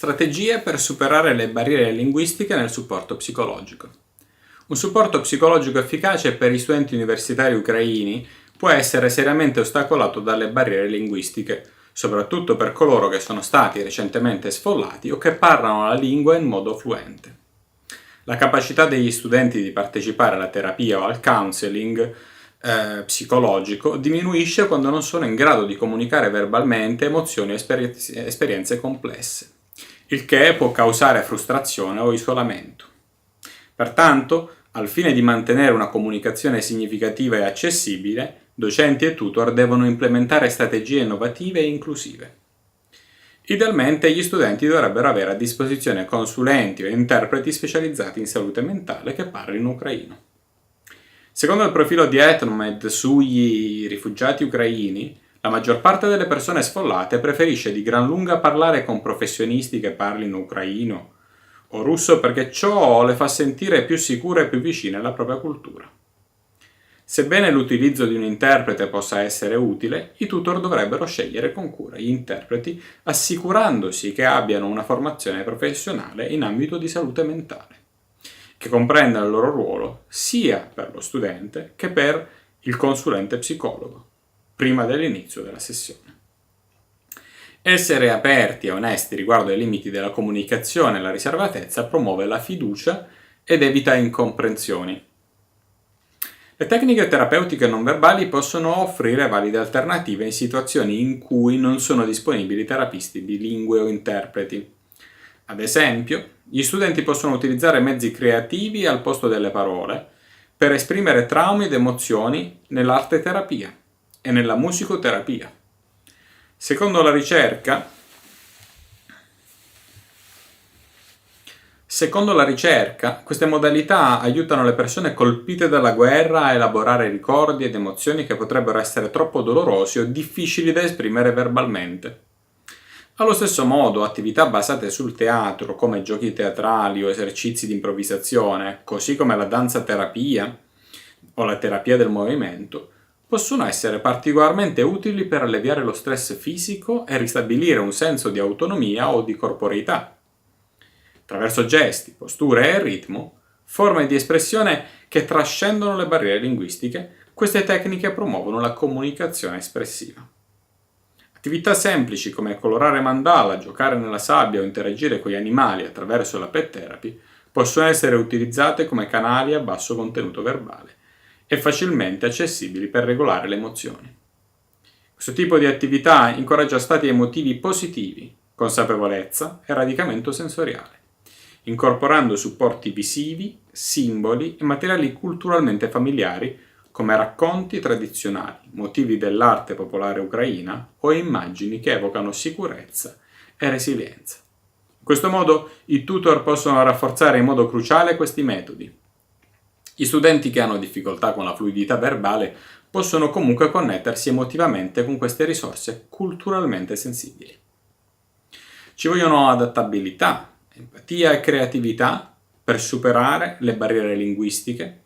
Strategie per superare le barriere linguistiche nel supporto psicologico. Un supporto psicologico efficace per i studenti universitari ucraini può essere seriamente ostacolato dalle barriere linguistiche, soprattutto per coloro che sono stati recentemente sfollati o che parlano la lingua in modo fluente. La capacità degli studenti di partecipare alla terapia o al counseling psicologico diminuisce quando non sono in grado di comunicare verbalmente emozioni o esperienze complesse, il che può causare frustrazione o isolamento. Pertanto, al fine di mantenere una comunicazione significativa e accessibile, docenti e tutor devono implementare strategie innovative e inclusive. Idealmente gli studenti dovrebbero avere a disposizione consulenti o interpreti specializzati in salute mentale che parlino ucraino. Secondo il profilo di Etnomed sugli rifugiati ucraini, la maggior parte delle persone sfollate preferisce di gran lunga parlare con professionisti che parlino ucraino o russo perché ciò le fa sentire più sicure e più vicine alla propria cultura. Sebbene l'utilizzo di un interprete possa essere utile, i tutor dovrebbero scegliere con cura gli interpreti assicurandosi che abbiano una formazione professionale in ambito di salute mentale, che comprenda il loro ruolo sia per lo studente che per il consulente psicologo, prima dell'inizio della sessione. Essere aperti e onesti riguardo ai limiti della comunicazione e la riservatezza promuove la fiducia ed evita incomprensioni. Le tecniche terapeutiche non verbali possono offrire valide alternative in situazioni in cui non sono disponibili terapisti bilingue o interpreti. Ad esempio, gli studenti possono utilizzare mezzi creativi al posto delle parole per esprimere traumi ed emozioni nell'arte terapia e nella musicoterapia. Secondo la ricerca, queste modalità aiutano le persone colpite dalla guerra a elaborare ricordi ed emozioni che potrebbero essere troppo dolorosi o difficili da esprimere verbalmente. Allo stesso modo, attività basate sul teatro, come giochi teatrali o esercizi di improvvisazione, così come la danza terapia o la terapia del movimento, possono essere particolarmente utili per alleviare lo stress fisico e ristabilire un senso di autonomia o di corporeità. Attraverso gesti, posture e ritmo, forme di espressione che trascendono le barriere linguistiche, queste tecniche promuovono la comunicazione espressiva. Attività semplici come colorare mandala, giocare nella sabbia o interagire con gli animali attraverso la pet therapy possono essere utilizzate come canali a basso contenuto verbale e facilmente accessibili per regolare le emozioni. Questo tipo di attività incoraggia stati emotivi positivi, consapevolezza e radicamento sensoriale, incorporando supporti visivi, simboli e materiali culturalmente familiari come racconti tradizionali, motivi dell'arte popolare ucraina o immagini che evocano sicurezza e resilienza. In questo modo i tutor possono rafforzare in modo cruciale questi metodi. Gli studenti che hanno difficoltà con la fluidità verbale possono comunque connettersi emotivamente con queste risorse culturalmente sensibili. Ci vogliono adattabilità, empatia e creatività per superare le barriere linguistiche.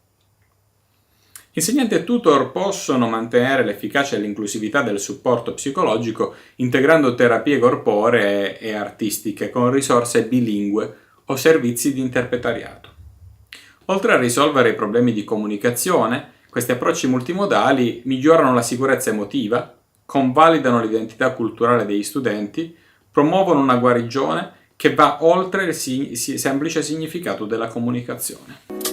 Insegnanti e tutor possono mantenere l'efficacia e l'inclusività del supporto psicologico integrando terapie corporee e artistiche con risorse bilingue o servizi di interpretariato. Oltre a risolvere i problemi di comunicazione, questi approcci multimodali migliorano la sicurezza emotiva, convalidano l'identità culturale degli studenti, promuovono una guarigione che va oltre il semplice significato della comunicazione.